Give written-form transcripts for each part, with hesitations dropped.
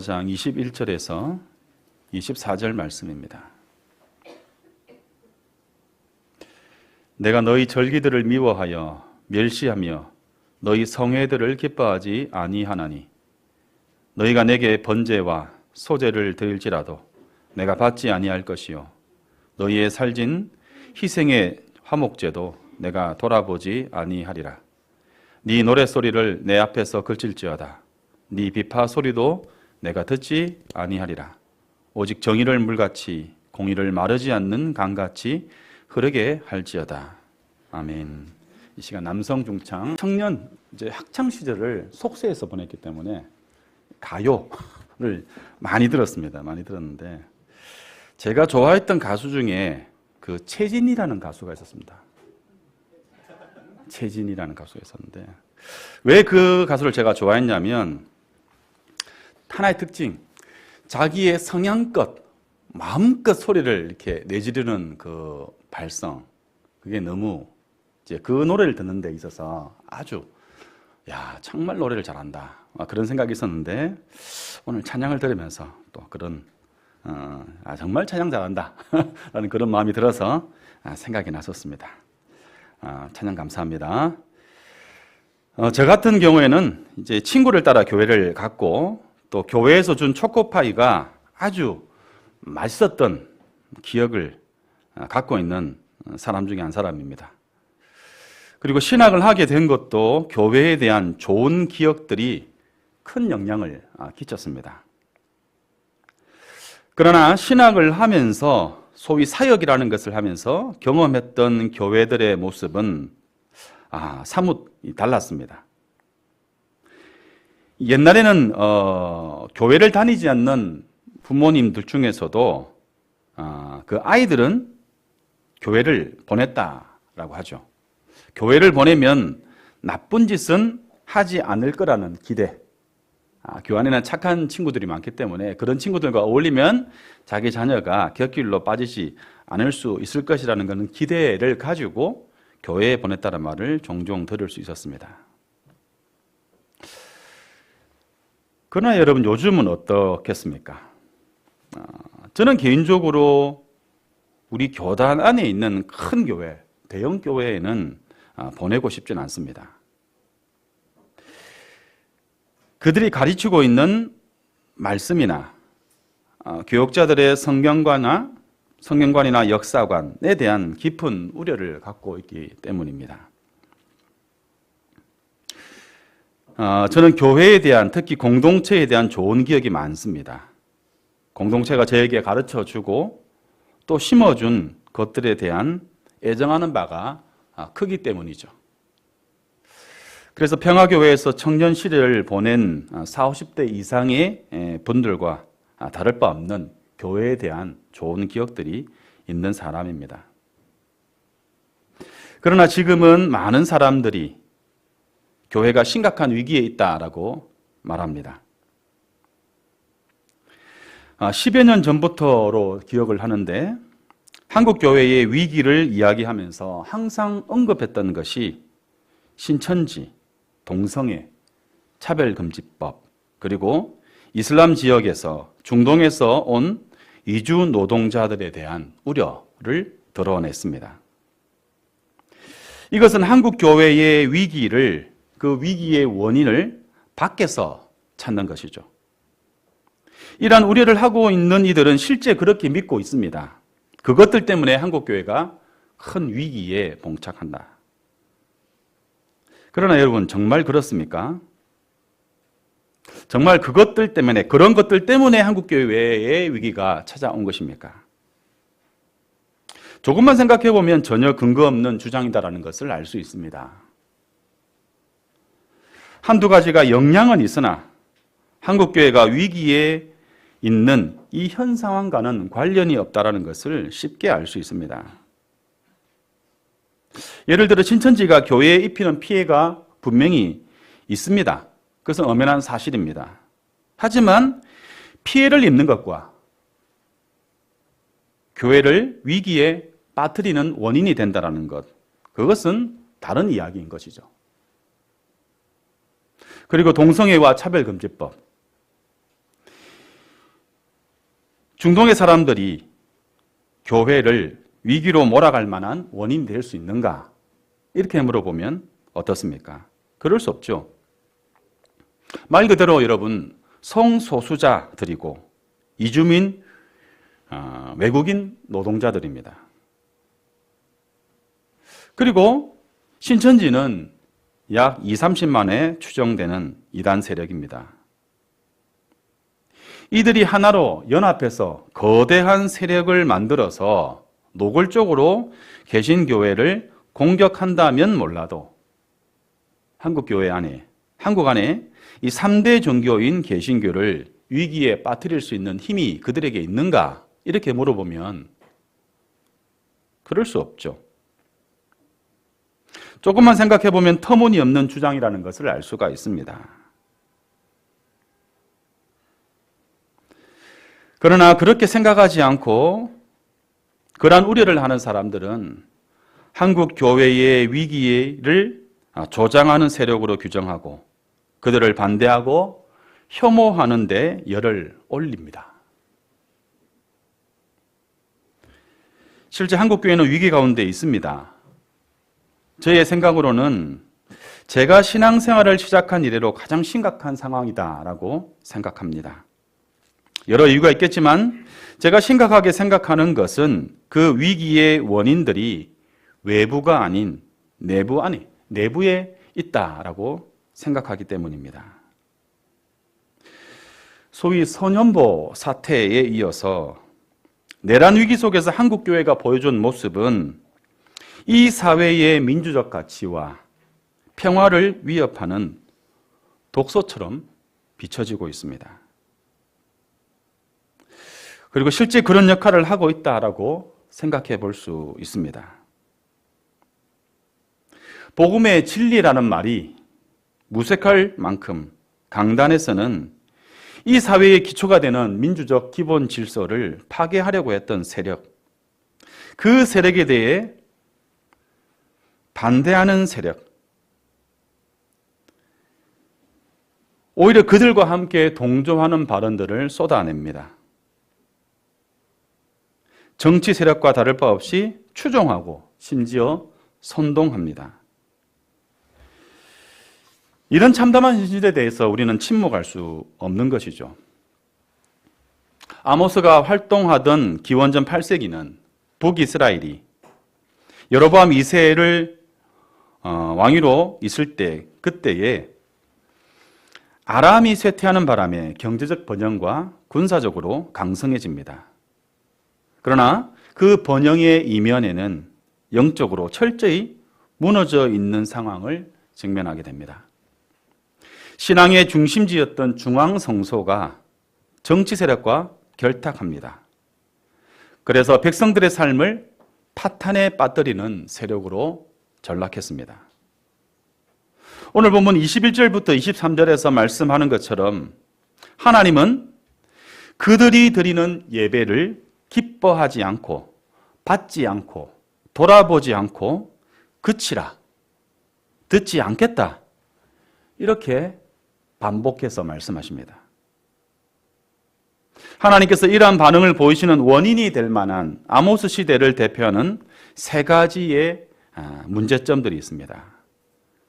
장 21절에서 24절 말씀입니다. 내가 너희 절기들을 미워하여 멸시하며 너희 성회들을 기뻐하지 아니하나니 너희가 내게 번제와 소제를 드릴지라도 내가 받지 아니할 것이요 너희의 살진 희생의 화목제도 내가 돌아보지 아니하리라. 네 노랫소리를 내 앞에서 그칠지어다. 네 비파 소리도 내가 듣지 아니하리라. 오직 정의를 물같이 공의를 마르지 않는 강같이 흐르게 할지어다. 아멘. 이 시간 남성 중창 청년 이제 학창 시절을 속세에서 보냈기 때문에 가요를 많이 들었습니다. 많이 들었는데 제가 좋아했던 가수 중에 그 최진이라는 가수가 있었습니다. 최진이라는 가수가 있었는데 왜 그 가수를 제가 좋아했냐면 하나의 특징, 자기의 성향껏 마음껏 소리를 이렇게 내지르는 그 발성, 그게 너무 이제 그 노래를 듣는 데 있어서 아주 정말 노래를 잘한다 그런 생각이 있었는데 오늘 찬양을 들으면서 또 그런 정말 찬양 잘한다 라는 그런 마음이 들어서 생각이 났었습니다. 찬양 감사합니다. 저 같은 경우에는 이제 친구를 따라 교회를 갔고 또 교회에서 준 초코파이가 아주 맛있었던 기억을 갖고 있는 사람 중에 한 사람입니다. 그리고 신학을 하게 된 것도 교회에 대한 좋은 기억들이 큰 영향을 끼쳤습니다. 그러나 신학을 하면서 소위 사역이라는 것을 하면서 경험했던 교회들의 모습은 사뭇 달랐습니다. 옛날에는 교회를 다니지 않는 부모님들 중에서도 그 아이들은 교회를 보냈다라고 하죠. 교회를 보내면 나쁜 짓은 하지 않을 거라는 기대. 교회 안에는 착한 친구들이 많기 때문에 그런 친구들과 어울리면 자기 자녀가 곁길로 빠지지 않을 수 있을 것이라는 것은 기대를 가지고 교회에 보냈다는 말을 종종 들을 수 있었습니다. 그러나 여러분 요즘은 어떻겠습니까? 저는 개인적으로 우리 교단 안에 있는 큰 교회, 대형 교회에는 보내고 싶지는 않습니다. 그들이 가르치고 있는 말씀이나 교육자들의 성경관이나 역사관에 대한 깊은 우려를 갖고 있기 때문입니다. 저는 교회에 대한, 특히 공동체에 대한 좋은 기억이 많습니다. 공동체가 저에게 가르쳐주고 또 심어준 것들에 대한 애정하는 바가 크기 때문이죠. 그래서 평화교회에서 청년 시대를 보낸 40, 50대 이상의 분들과 다를 바 없는 교회에 대한 좋은 기억들이 있는 사람입니다. 그러나 지금은 많은 사람들이 교회가 심각한 위기에 있다라고 말합니다. 10여 년 전부터로 기억을 하는데 한국 교회의 위기를 이야기하면서 항상 언급했던 것이 신천지, 동성애, 차별금지법, 그리고 이슬람 지역에서 중동에서 온 이주 노동자들에 대한 우려를 드러냈습니다. 이것은 한국 교회의 위기를, 그 위기의 원인을 밖에서 찾는 것이죠. 이러한 우려를 하고 있는 이들은 실제 그렇게 믿고 있습니다. 그것들 때문에 한국 교회가 큰 위기에 봉착한다. 그러나 여러분, 정말 그렇습니까? 정말 그것들 때문에, 그런 것들 때문에 한국 교회의 위기가 찾아온 것입니까? 조금만 생각해 보면 전혀 근거 없는 주장이다라는 것을 알 수 있습니다. 한두 가지가 영향은 있으나 한국 교회가 위기에 있는 이 현 상황과는 관련이 없다라는 것을 쉽게 알 수 있습니다. 예를 들어 신천지가 교회에 입히는 피해가 분명히 있습니다. 그것은 엄연한 사실입니다. 하지만 피해를 입는 것과 교회를 위기에 빠뜨리는 원인이 된다는 것, 그것은 다른 이야기인 것이죠. 그리고 동성애와 차별금지법, 중동의 사람들이 교회를 위기로 몰아갈 만한 원인이 될 수 있는가? 이렇게 물어보면 어떻습니까? 그럴 수 없죠. 말 그대로 여러분, 성소수자들이고 이주민, 외국인 노동자들입니다. 그리고 신천지는 약 2, 30만에 추정되는 이단 세력입니다. 이들이 하나로 연합해서 거대한 세력을 만들어서 노골적으로 개신교회를 공격한다면 몰라도 한국 안에 이 3대 종교인 개신교를 위기에 빠뜨릴 수 있는 힘이 그들에게 있는가? 이렇게 물어보면 그럴 수 없죠. 조금만 생각해 보면 터무니없는 주장이라는 것을 알 수가 있습니다. 그러나 그렇게 생각하지 않고 그러한 우려를 하는 사람들은 한국 교회의 위기를 조장하는 세력으로 규정하고 그들을 반대하고 혐오하는 데 열을 올립니다. 실제 한국 교회는 위기 가운데 있습니다. 저의 생각으로는 제가 신앙생활을 시작한 이래로 가장 심각한 상황이다라고 생각합니다. 여러 이유가 있겠지만 제가 심각하게 생각하는 것은 그 위기의 원인들이 외부가 아닌 내부에 있다라고 생각하기 때문입니다. 소위 소년보 사태에 이어서 내란 위기 속에서 한국 교회가 보여준 모습은 이 사회의 민주적 가치와 평화를 위협하는 독소처럼 비춰지고 있습니다. 그리고 실제 그런 역할을 하고 있다라고 생각해 볼 수 있습니다. 복음의 진리라는 말이 무색할 만큼 강단에서는 이 사회의 기초가 되는 민주적 기본 질서를 파괴하려고 했던 세력, 그 세력에 대해 반대하는 세력, 오히려 그들과 함께 동조하는 발언들을 쏟아냅니다. 정치 세력과 다를 바 없이 추종하고 심지어 선동합니다. 이런 참담한 현실에 대해서 우리는 침묵할 수 없는 것이죠. 아모스가 활동하던 기원전 8세기는 북이스라엘이 여로보암 2세를 왕위로 있을 때, 그때에 아람이 쇠퇴하는 바람에 경제적 번영과 군사적으로 강성해집니다. 그러나 그 번영의 이면에는 영적으로 철저히 무너져 있는 상황을 직면하게 됩니다. 신앙의 중심지였던 중앙성소가 정치 세력과 결탁합니다. 그래서 백성들의 삶을 파탄에 빠뜨리는 세력으로 전락했습니다. 오늘 본문 21절부터 23절에서 말씀하는 것처럼 하나님은 그들이 드리는 예배를 기뻐하지 않고 받지 않고 돌아보지 않고 그치라, 듣지 않겠다, 이렇게 반복해서 말씀하십니다. 하나님께서 이러한 반응을 보이시는 원인이 될 만한 아모스 시대를 대표하는 세 가지의 문제점들이 있습니다.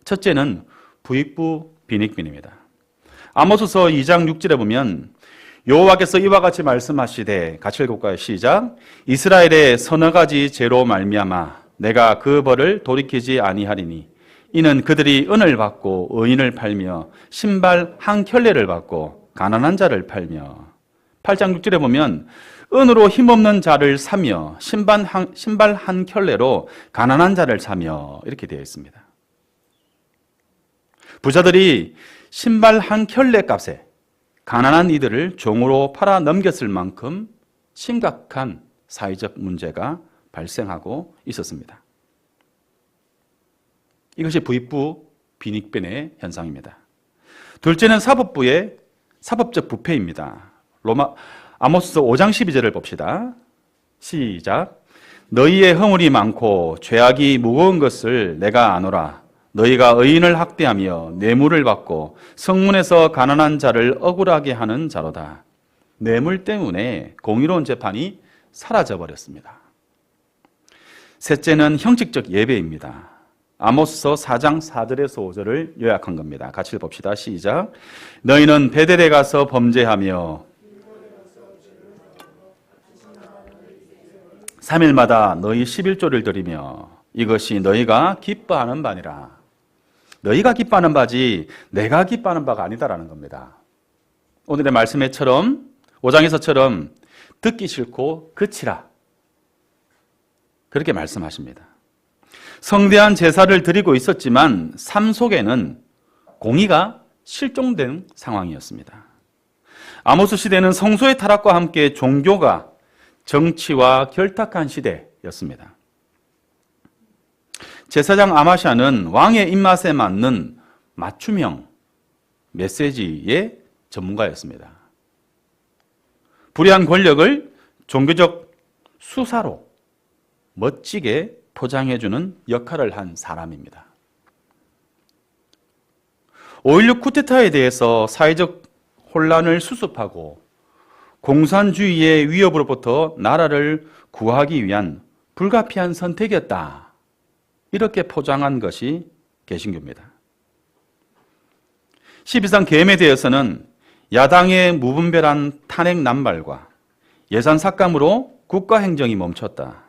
첫째는 부익부 빈익빈입니다. 아모스서 2장 6절에 보면 여호와께서 이와 같이 말씀하시되, 같이 읽을까요? 시작. 이스라엘의 서너 가지 죄로 말미암아 내가 그 벌을 돌이키지 아니하리니 이는 그들이 은을 받고 의인을 팔며 신발 한 켤레를 받고 가난한 자를 팔며, 8장 6절에 보면 은으로 힘없는 자를 사며 신발 한 켤레로 가난한 자를 사며, 이렇게 되어 있습니다. 부자들이 신발 한 켤레 값에 가난한 이들을 종으로 팔아 넘겼을 만큼 심각한 사회적 문제가 발생하고 있었습니다. 이것이 부익부 빈익빈의 현상입니다. 둘째는 사법적 부패입니다. 아모스서 5장 12절을 봅시다. 시작. 너희의 허물이 많고 죄악이 무거운 것을 내가 아노라. 너희가 의인을 학대하며 뇌물을 받고 성문에서 가난한 자를 억울하게 하는 자로다. 뇌물 때문에 공의로운 재판이 사라져버렸습니다. 셋째는 형식적 예배입니다. 아모스서 4장 4절에서 5절을 요약한 겁니다. 같이 봅시다. 시작. 너희는 베델에 가서 범죄하며 3일마다 너희 11조를 드리며 이것이 너희가 기뻐하는 바니라. 너희가 기뻐하는 바지 내가 기뻐하는 바가 아니다라는 겁니다. 오늘의 말씀에처럼 5장에서처럼 듣기 싫고 그치라. 그렇게 말씀하십니다. 성대한 제사를 드리고 있었지만 삶 속에는 공의가 실종된 상황이었습니다. 아모스 시대는 성소의 타락과 함께 종교가 정치와 결탁한 시대였습니다. 제사장 아마샤는 왕의 입맛에 맞는 맞춤형 메시지의 전문가였습니다. 불의한 권력을 종교적 수사로 멋지게 포장해주는 역할을 한 사람입니다. 5.16 쿠데타에 대해서 사회적 혼란을 수습하고 공산주의의 위협으로부터 나라를 구하기 위한 불가피한 선택이었다. 이렇게 포장한 것이 개신교입니다. 12상 계엄에 대해서는 야당의 무분별한 탄핵 남발과 예산 삭감으로 국가 행정이 멈췄다.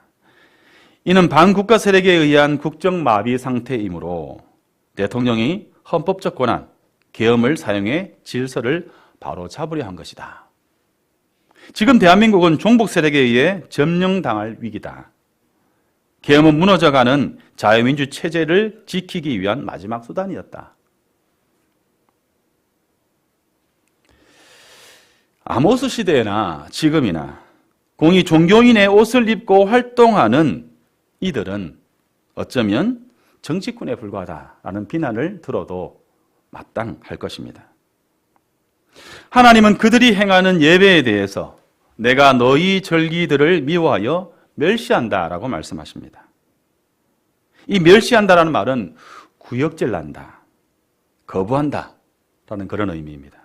이는 반국가 세력에 의한 국정 마비 상태이므로 대통령이 헌법적 권한, 계엄을 사용해 질서를 바로잡으려 한 것이다. 지금 대한민국은 종북 세력에 의해 점령당할 위기다. 계엄은 무너져가는 자유민주 체제를 지키기 위한 마지막 수단이었다. 아모스 시대나 지금이나 공의 종교인의 옷을 입고 활동하는 이들은 어쩌면 정치꾼에 불과하다라는 비난을 들어도 마땅할 것입니다. 하나님은 그들이 행하는 예배에 대해서 내가 너희 절기들을 미워하여 멸시한다라고 말씀하십니다. 이 멸시한다라는 말은 구역질난다, 거부한다라는 그런 의미입니다.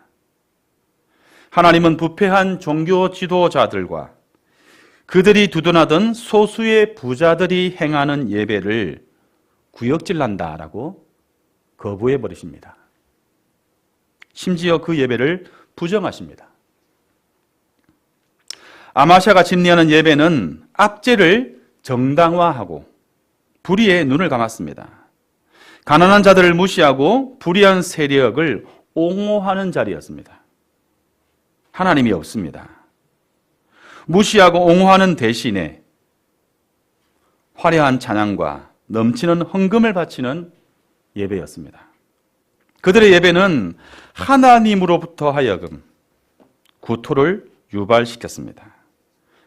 하나님은 부패한 종교 지도자들과 그들이 두둔하던 소수의 부자들이 행하는 예배를 구역질난다라고 거부해 버리십니다. 심지어 그 예배를 부정하십니다. 아마샤가 진리하는 예배는 압제를 정당화하고 불의에 눈을 감았습니다. 가난한 자들을 무시하고 불의한 세력을 옹호하는 자리였습니다. 하나님이 없습니다. 무시하고 옹호하는 대신에 화려한 찬양과 넘치는 헌금을 바치는 예배였습니다. 그들의 예배는 하나님으로부터 하여금 구토를 유발시켰습니다.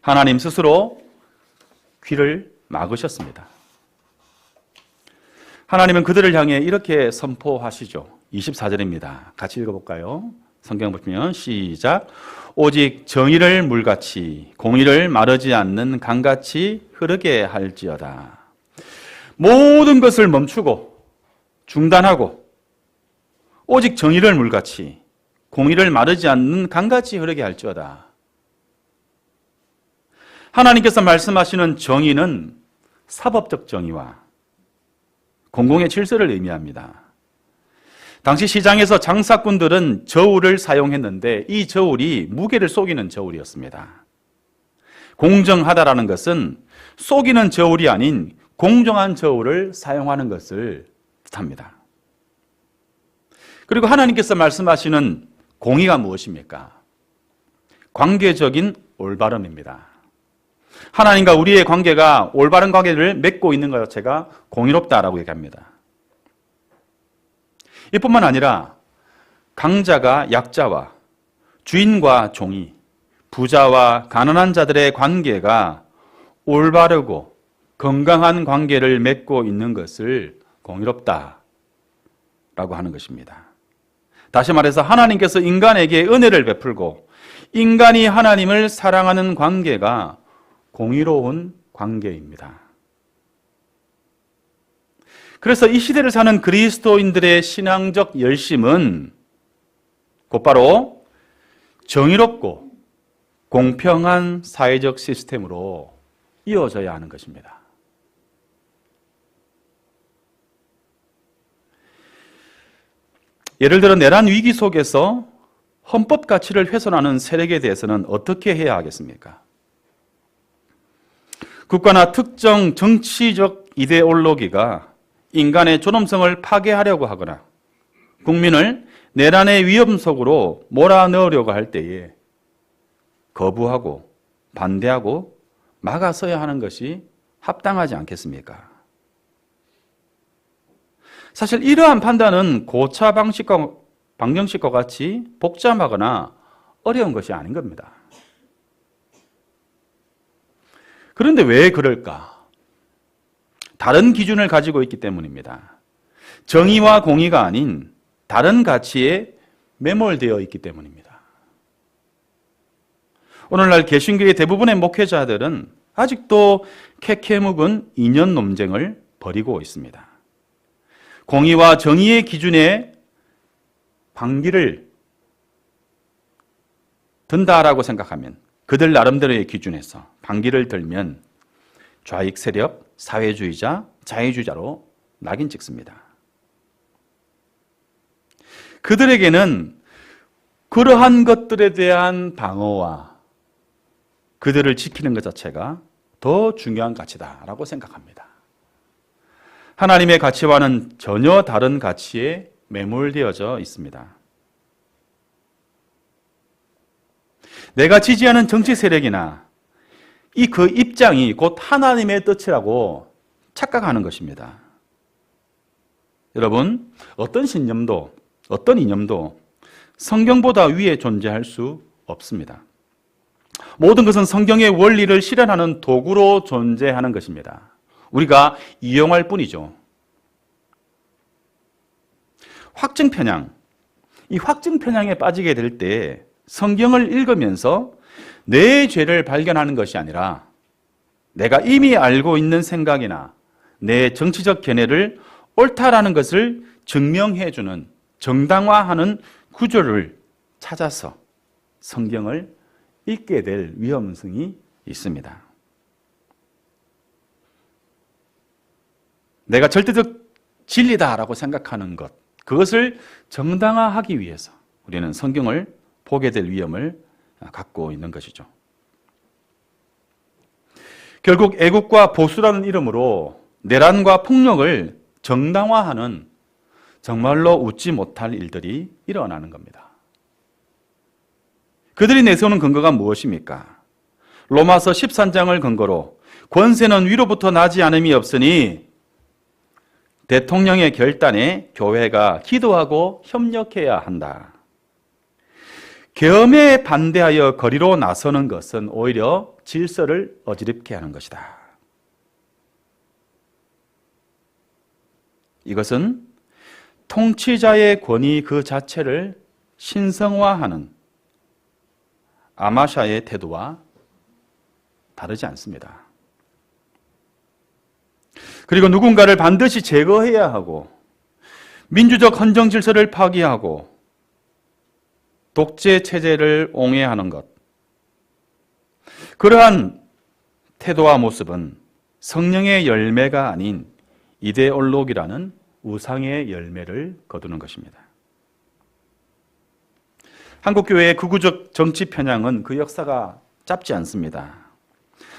하나님 스스로 귀를 막으셨습니다. 하나님은 그들을 향해 이렇게 선포하시죠. 24절입니다. 같이 읽어볼까요? 성경 보시면 시작. 오직 정의를 물같이 공의를 마르지 않는 강같이 흐르게 할지어다. 모든 것을 멈추고 중단하고 오직 정의를 물같이 공의를 마르지 않는 강같이 흐르게 할지어다. 하나님께서 말씀하시는 정의는 사법적 정의와 공공의 질서를 의미합니다. 당시 시장에서 장사꾼들은 저울을 사용했는데 이 저울이 무게를 속이는 저울이었습니다. 공정하다라는 것은 속이는 저울이 아닌 공정한 저울을 사용하는 것을 뜻합니다. 그리고 하나님께서 말씀하시는 공의가 무엇입니까? 관계적인 올바름입니다. 하나님과 우리의 관계가 올바른 관계를 맺고 있는 것 자체가 공의롭다라고 얘기합니다. 이뿐만 아니라 강자가 약자와 주인과 종이, 부자와 가난한 자들의 관계가 올바르고 건강한 관계를 맺고 있는 것을 공의롭다라고 하는 것입니다. 다시 말해서 하나님께서 인간에게 은혜를 베풀고 인간이 하나님을 사랑하는 관계가 공의로운 관계입니다. 그래서 이 시대를 사는 그리스도인들의 신앙적 열심은 곧바로 정의롭고 공평한 사회적 시스템으로 이어져야 하는 것입니다. 예를 들어 내란 위기 속에서 헌법 가치를 훼손하는 세력에 대해서는 어떻게 해야 하겠습니까? 국가나 특정 정치적 이데올로기가 인간의 존엄성을 파괴하려고 하거나 국민을 내란의 위험 속으로 몰아넣으려고 할 때에 거부하고 반대하고 막아서야 하는 것이 합당하지 않겠습니까? 사실 이러한 판단은 고차 방정식과 같이 복잡하거나 어려운 것이 아닌 겁니다. 그런데 왜 그럴까? 다른 기준을 가지고 있기 때문입니다. 정의와 공의가 아닌 다른 가치에 매몰되어 있기 때문입니다. 오늘날 개신교의 대부분의 목회자들은 아직도 캐캐묵은 이념 논쟁을 벌이고 있습니다. 공의와 정의의 기준에 반기를 든다라고 생각하면 그들 나름대로의 기준에서 반기를 들면 좌익 세력, 사회주의자, 자유주의자로 낙인 찍습니다. 그들에게는 그러한 것들에 대한 방어와 그들을 지키는 것 자체가 더 중요한 가치다라고 생각합니다. 하나님의 가치와는 전혀 다른 가치에 매몰되어져 있습니다. 내가 지지하는 정치 세력이나 그 입장이 곧 하나님의 뜻이라고 착각하는 것입니다. 여러분, 어떤 신념도 어떤 이념도 성경보다 위에 존재할 수 없습니다. 모든 것은 성경의 원리를 실현하는 도구로 존재하는 것입니다. 우리가 이용할 뿐이죠. 확증 편향. 이 확증 편향에 빠지게 될 때 성경을 읽으면서 내 죄를 발견하는 것이 아니라 내가 이미 알고 있는 생각이나 내 정치적 견해를 옳다라는 것을 증명해주는 정당화하는 구조를 찾아서 성경을 읽게 될 위험성이 있습니다. 내가 절대적 진리다라고 생각하는 것, 그것을 정당화하기 위해서 우리는 성경을 보게 될 위험을 갖고 있는 것이죠. 결국 애국과 보수라는 이름으로 내란과 폭력을 정당화하는 정말로 웃지 못할 일들이 일어나는 겁니다. 그들이 내세우는 근거가 무엇입니까? 로마서 13장을 근거로 권세는 위로부터 나지 않음이 없으니 대통령의 결단에 교회가 기도하고 협력해야 한다. 계엄에 반대하여 거리로 나서는 것은 오히려 질서를 어지럽게 하는 것이다. 이것은 통치자의 권위 그 자체를 신성화하는 아마샤의 태도와 다르지 않습니다. 그리고 누군가를 반드시 제거해야 하고 민주적 헌정 질서를 파기하고 독재 체제를 옹호하는 것. 그러한 태도와 모습은 성령의 열매가 아닌 이데올로기라는 우상의 열매를 거두는 것입니다. 한국교회의 극우적 정치 편향은 그 역사가 짧지 않습니다.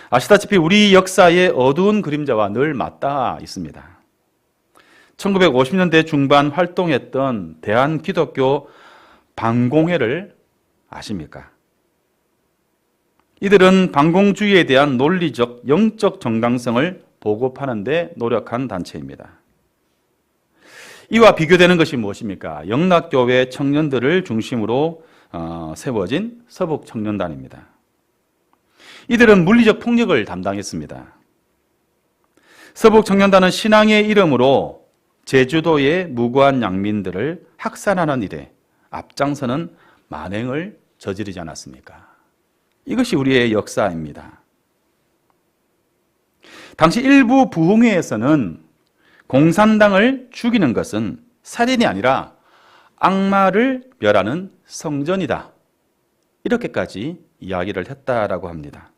아시다시피 우리 역사의 어두운 그림자와 늘 맞닿아 있습니다. 1950년대 중반 활동했던 대한기독교 반공회를 아십니까? 이들은 반공주의에 대한 논리적, 영적 정당성을 보급하는 데 노력한 단체입니다. 이와 비교되는 것이 무엇입니까? 영락교회 청년들을 중심으로 세워진 서북청년단입니다. 이들은 물리적 폭력을 담당했습니다. 서북청년단은 신앙의 이름으로 제주도의 무고한 양민들을 학살하는 일에 앞장서는 만행을 저지르지 않았습니까? 이것이 우리의 역사입니다. 당시 일부 부흥회에서는 공산당을 죽이는 것은 살인이 아니라 악마를 멸하는 성전이다. 이렇게까지 이야기를 했다라고 합니다.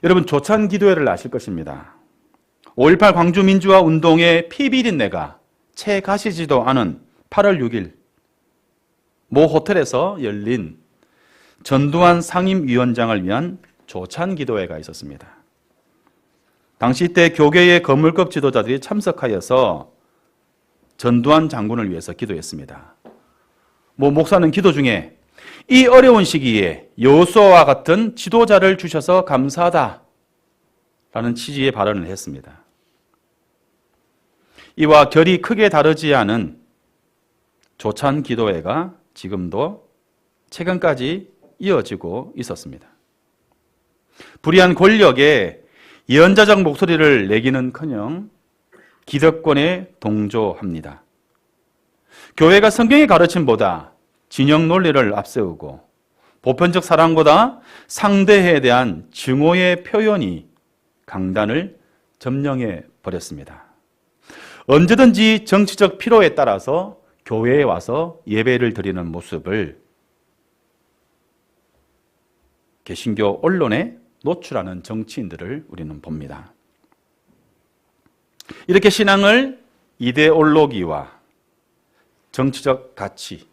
여러분, 조찬기도회를 아실 것입니다. 5.18 광주민주화 운동의 피비린내가 채 가시지도 않은 8월 6일 모 호텔에서 열린 전두환 상임위원장을 위한 조찬기도회가 있었습니다. 당시 때 교계의 거물급 지도자들이 참석하여서 전두환 장군을 위해서 기도했습니다. 모 목사는 기도 중에 이 어려운 시기에 여호수아와 같은 지도자를 주셔서 감사하다 라는 취지의 발언을 했습니다. 이와 결이 크게 다르지 않은 조찬 기도회가 지금도 최근까지 이어지고 있었습니다. 불의한 권력에 예언자적 목소리를 내기는커녕 기득권에 동조합니다. 교회가 성경의 가르침보다 진영 논리를 앞세우고 보편적 사랑보다 상대에 대한 증오의 표현이 강단을 점령해 버렸습니다. 언제든지 정치적 필요에 따라서 교회에 와서 예배를 드리는 모습을 개신교 언론에 노출하는 정치인들을 우리는 봅니다. 이렇게 신앙을 이데올로기와 정치적 가치,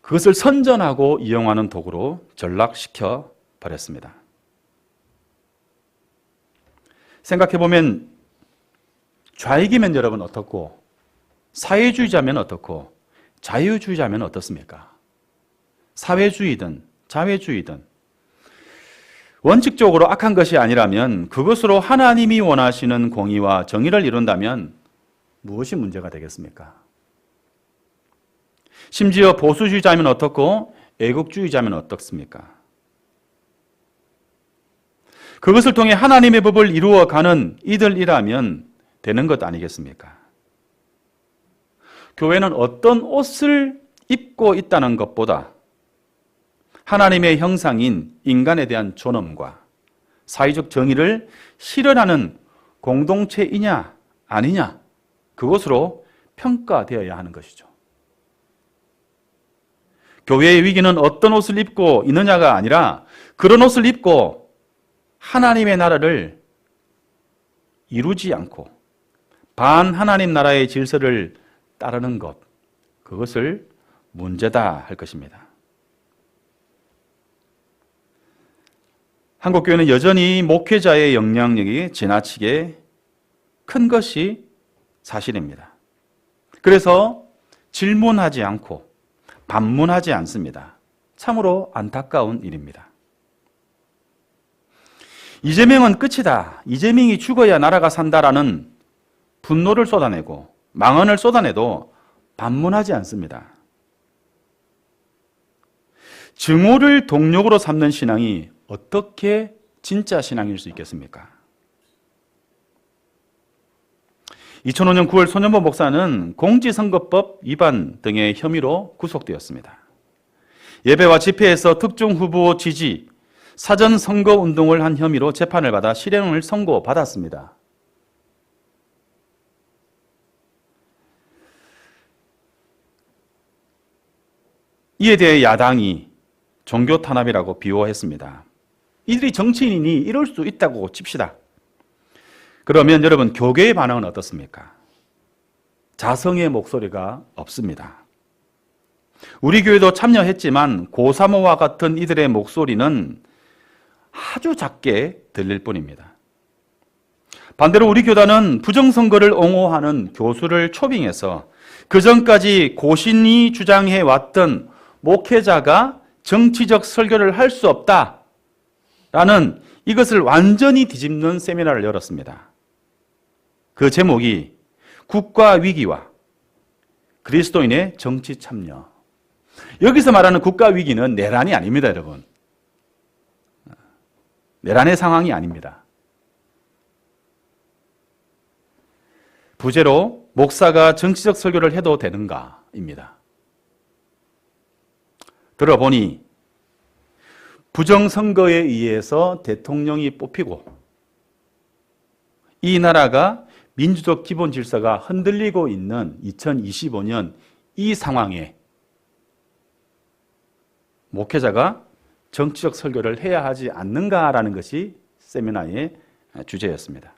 그것을 선전하고 이용하는 도구로 전락시켜 버렸습니다. 생각해보면 좌익이면 여러분 어떻고, 사회주의자면 어떻고, 자유주의자면 어떻습니까? 사회주의든 자회주의든 원칙적으로 악한 것이 아니라면 그것으로 하나님이 원하시는 공의와 정의를 이룬다면 무엇이 문제가 되겠습니까? 심지어 보수주의자면 어떻고 애국주의자면 어떻습니까? 그것을 통해 하나님의 법을 이루어가는 이들이라면 되는 것 아니겠습니까? 교회는 어떤 옷을 입고 있다는 것보다 하나님의 형상인 인간에 대한 존엄과 사회적 정의를 실현하는 공동체이냐 아니냐, 그것으로 평가되어야 하는 것이죠. 교회의 위기는 어떤 옷을 입고 있느냐가 아니라 그런 옷을 입고 하나님의 나라를 이루지 않고 반하나님 나라의 질서를 따르는 것, 그것을 문제다 할 것입니다. 한국교회는 여전히 목회자의 영향력이 지나치게 큰 것이 사실입니다. 그래서 질문하지 않고 반문하지 않습니다. 참으로 안타까운 일입니다. 이재명은 끝이다, 이재명이 죽어야 나라가 산다라는 분노를 쏟아내고 망언을 쏟아내도 반문하지 않습니다. 증오를 동력으로 삼는 신앙이 어떻게 진짜 신앙일 수 있겠습니까? 2005년 9월 손현보 목사는 공직선거법 위반 등의 혐의로 구속되었습니다. 예배와 집회에서 특정 후보 지지, 사전 선거 운동을 한 혐의로 재판을 받아 실형을 선고받았습니다. 이에 대해 야당이 종교 탄압이라고 비호했습니다. 이들이 정치인이니 이럴 수 있다고 칩시다. 그러면 여러분, 교계의 반응은 어떻습니까? 자성의 목소리가 없습니다. 우리 교회도 참여했지만 고사모와 같은 이들의 목소리는 아주 작게 들릴 뿐입니다. 반대로 우리 교단은 부정선거를 옹호하는 교수를 초빙해서 그전까지 고신이 주장해 왔던 목회자가 정치적 설교를 할 수 없다라는 이것을 완전히 뒤집는 세미나를 열었습니다. 그 제목이 국가 위기와 그리스도인의 정치 참여. 여기서 말하는 국가 위기는 내란이 아닙니다, 여러분. 내란의 상황이 아닙니다. 부제로 목사가 정치적 설교를 해도 되는가입니다. 들어보니 부정선거에 의해서 대통령이 뽑히고 이 나라가 민주적 기본 질서가 흔들리고 있는 2025년 이 상황에 목회자가 정치적 설교를 해야 하지 않는가라는 것이 세미나의 주제였습니다.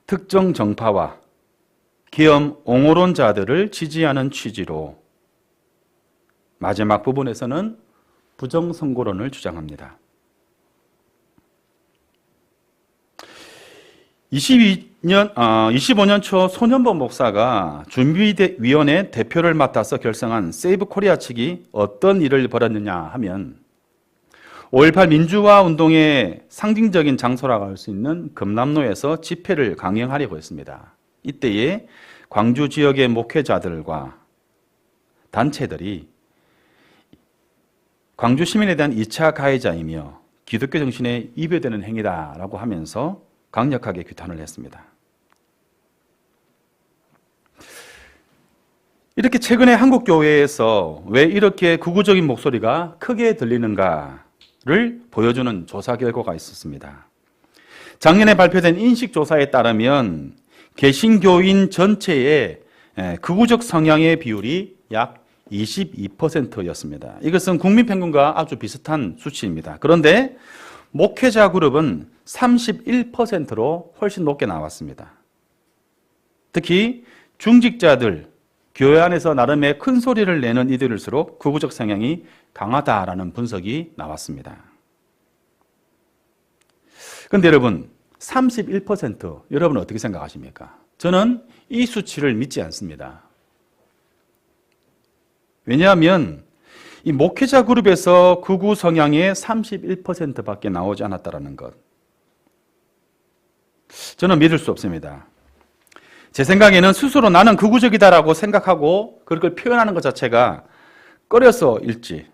특정 정파와 계엄 옹호론자들을 지지하는 취지로 마지막 부분에서는 부정선거론을 주장합니다. 25년 초 손현보 목사가 준비위원회 대표를 맡아서 결성한 세이브 코리아 측이 어떤 일을 벌였느냐 하면 5.18 민주화 운동의 상징적인 장소라고 할 수 있는 금남로에서 집회를 강행하려고 했습니다. 이때에 광주 지역의 목회자들과 단체들이 광주 시민에 대한 2차 가해자이며 기독교 정신에 위배되는 행위다라고 하면서 강력하게 규탄을 했습니다. 이렇게 최근에 한국 교회에서 왜 이렇게 극우적인 목소리가 크게 들리는가를 보여주는 조사 결과가 있었습니다. 작년에 발표된 인식조사에 따르면 개신교인 전체의 극우적 성향의 비율이 약 22%였습니다. 이것은 국민평균과 아주 비슷한 수치입니다. 그런데 목회자 그룹은 31%로 훨씬 높게 나왔습니다. 특히 중직자들, 교회 안에서 나름의 큰 소리를 내는 이들일수록 극우적 성향이 강하다라는 분석이 나왔습니다. 그런데 여러분, 31% 여러분 어떻게 생각하십니까? 저는 이 수치를 믿지 않습니다. 왜냐하면 이 목회자 그룹에서 극우 성향의 31%밖에 나오지 않았다는 것. 저는 믿을 수 없습니다. 제 생각에는 스스로 나는 극우적이다라고 생각하고 그걸 표현하는 것 자체가 꺼려서 일지,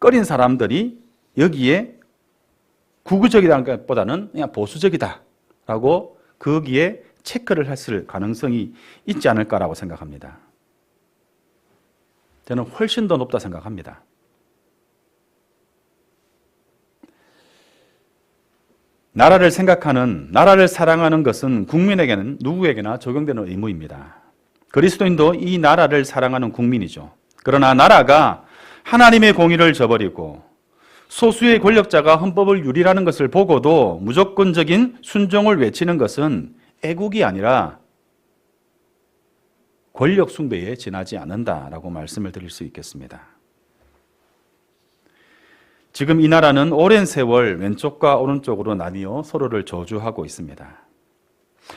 꺼린 사람들이 여기에 극우적이라는 것보다는 그냥 보수적이다라고 거기에 체크를 했을 가능성이 있지 않을까라고 생각합니다. 저는 훨씬 더 높다 생각합니다. 나라를 생각하는, 나라를 사랑하는 것은 국민에게는 누구에게나 적용되는 의무입니다. 그리스도인도 이 나라를 사랑하는 국민이죠. 그러나 나라가 하나님의 공의를 저버리고 소수의 권력자가 헌법을 유리라는 것을 보고도 무조건적인 순종을 외치는 것은 애국이 아니라 권력 숭배에 지나지 않는다라고 말씀을 드릴 수 있겠습니다. 지금 이 나라는 오랜 세월 왼쪽과 오른쪽으로 나뉘어 서로를 저주하고 있습니다.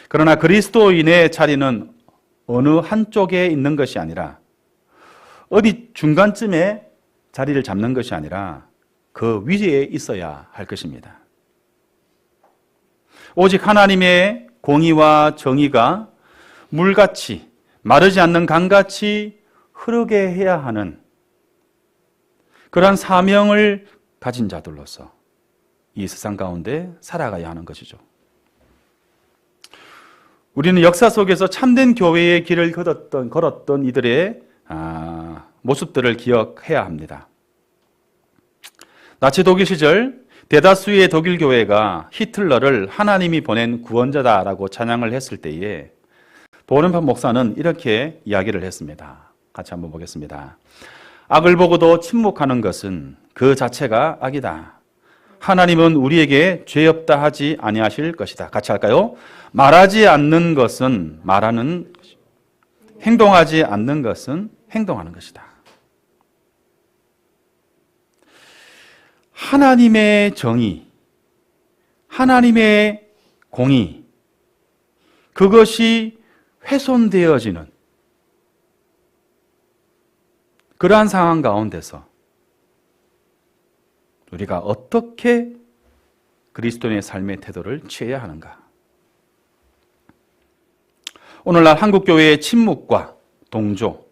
그러나 그리스도인의 자리는 어느 한쪽에 있는 것이 아니라 어디 중간쯤에 자리를 잡는 것이 아니라 그 위에 있어야 할 것입니다. 오직 하나님의 공의와 정의가 물같이 마르지 않는 강같이 흐르게 해야 하는 그러한 사명을 가진 자들로서 이 세상 가운데 살아가야 하는 것이죠. 우리는 역사 속에서 참된 교회의 길을 걸었던 이들의 모습들을 기억해야 합니다. 나치 독일 시절 대다수의 독일 교회가 히틀러를 하나님이 보낸 구원자다라고 찬양을 했을 때에 보른판 목사는 이렇게 이야기를 했습니다. 같이 한번 보겠습니다. 악을 보고도 침묵하는 것은 그 자체가 악이다. 하나님은 우리에게 죄 없다 하지 아니하실 것이다. 같이 할까요? 말하지 않는 것은 말하는 것이고 행동하지 않는 것은 행동하는 것이다. 하나님의 정의, 하나님의 공의, 그것이 훼손되어지는 그러한 상황 가운데서 우리가 어떻게 그리스도인의 삶의 태도를 취해야 하는가? 오늘날 한국교회의 침묵과 동조,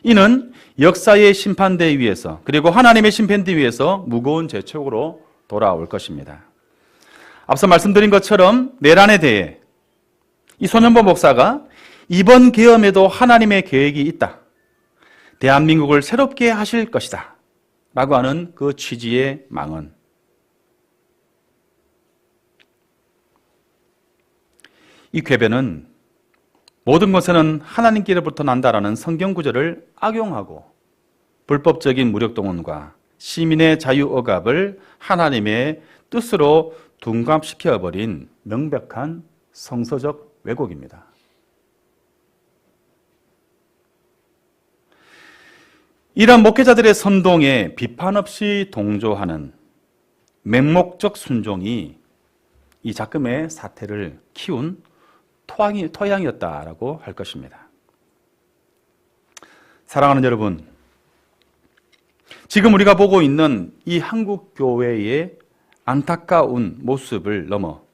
이는 역사의 심판대 위에서 그리고 하나님의 심판대 위에서 무거운 재촉으로 돌아올 것입니다. 앞서 말씀드린 것처럼 내란에 대해 이 손현보 목사가 이번 계엄에도 하나님의 계획이 있다. 대한민국을 새롭게 하실 것이다. 라고 하는 그 취지의 망언. 이 궤변은 모든 것에는 하나님께로부터 난다라는 성경 구절을 악용하고 불법적인 무력동원과 시민의 자유 억압을 하나님의 뜻으로 둔갑시켜버린 명백한 성서적 왜곡입니다. 이런 목회자들의 선동에 비판 없이 동조하는 맹목적 순종이 이 작금의 사태를 키운 토양이었다라고 할 것입니다. 사랑하는 여러분, 지금 우리가 보고 있는 이 한국 교회의 안타까운 모습을 넘어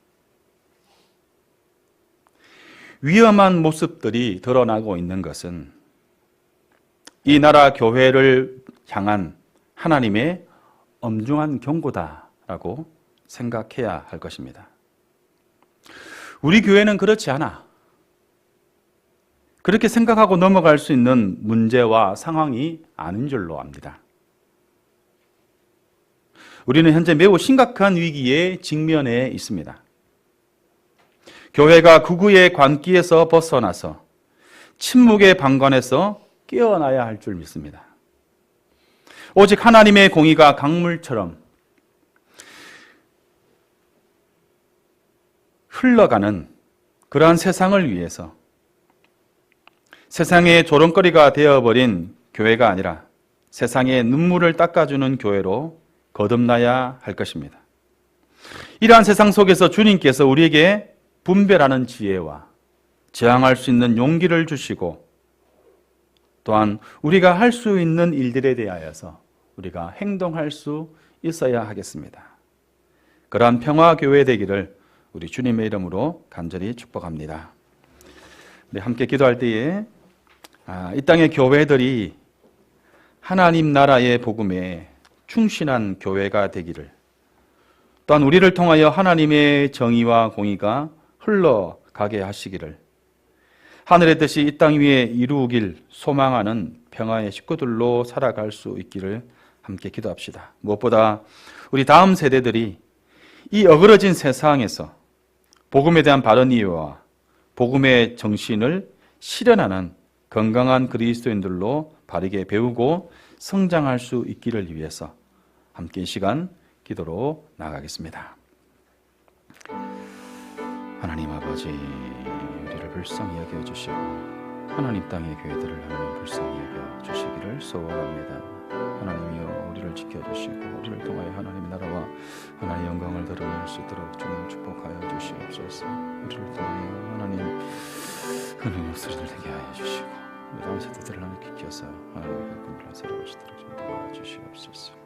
위험한 모습들이 드러나고 있는 것은 이 나라 교회를 향한 하나님의 엄중한 경고다라고 생각해야 할 것입니다. 우리 교회는 그렇지 않아. 그렇게 생각하고 넘어갈 수 있는 문제와 상황이 아닌 줄로 압니다. 우리는 현재 매우 심각한 위기에 직면해 있습니다. 교회가 극우의 관기에서 벗어나서 침묵의 방관에서 깨어나야 할 줄 믿습니다. 오직 하나님의 공의가 강물처럼 흘러가는 그러한 세상을 위해서 세상의 조롱거리가 되어버린 교회가 아니라 세상의 눈물을 닦아주는 교회로 거듭나야 할 것입니다. 이러한 세상 속에서 주님께서 우리에게 분별하는 지혜와 저항할 수 있는 용기를 주시고 또한 우리가 할 수 있는 일들에 대하여서 우리가 행동할 수 있어야 하겠습니다. 그러한 평화교회 되기를 우리 주님의 이름으로 간절히 축복합니다. 네, 함께 기도할 때에 이 땅의 교회들이 하나님 나라의 복음에 충실한 교회가 되기를, 또한 우리를 통하여 하나님의 정의와 공의가 흘러가게 하시기를, 하늘의 뜻이 이 땅 위에 이루길 소망하는 평화의 식구들로 살아갈 수 있기를 함께 기도합시다. 무엇보다 우리 다음 세대들이 이 어그러진 세상에서 복음에 대한 바른 이해와 복음의 정신을 실현하는 건강한 그리스도인들로 바르게 배우고 성장할 수 있기를 위해서 함께 이 시간 기도로 나아가겠습니다. 하나님 아버지, 우리를 불쌍히 여겨주시고 하나님 땅의 교회들을 하나님 불쌍히 여겨주시기를 소원합니다. 하나님이여, 우리를 지켜주시고 우리를 통하여 하나님의 나라와 하나님의 영광을 드러낼 수 있도록 주님 축복하여 주시옵소서. 우리를 통하여 하나님 은혜의 목소리를 되게 하여 주시고 우리 다음 세대들을 하나님 기켜서 하나님의 꿈을 살아가시도록 좀 도와주시옵소서.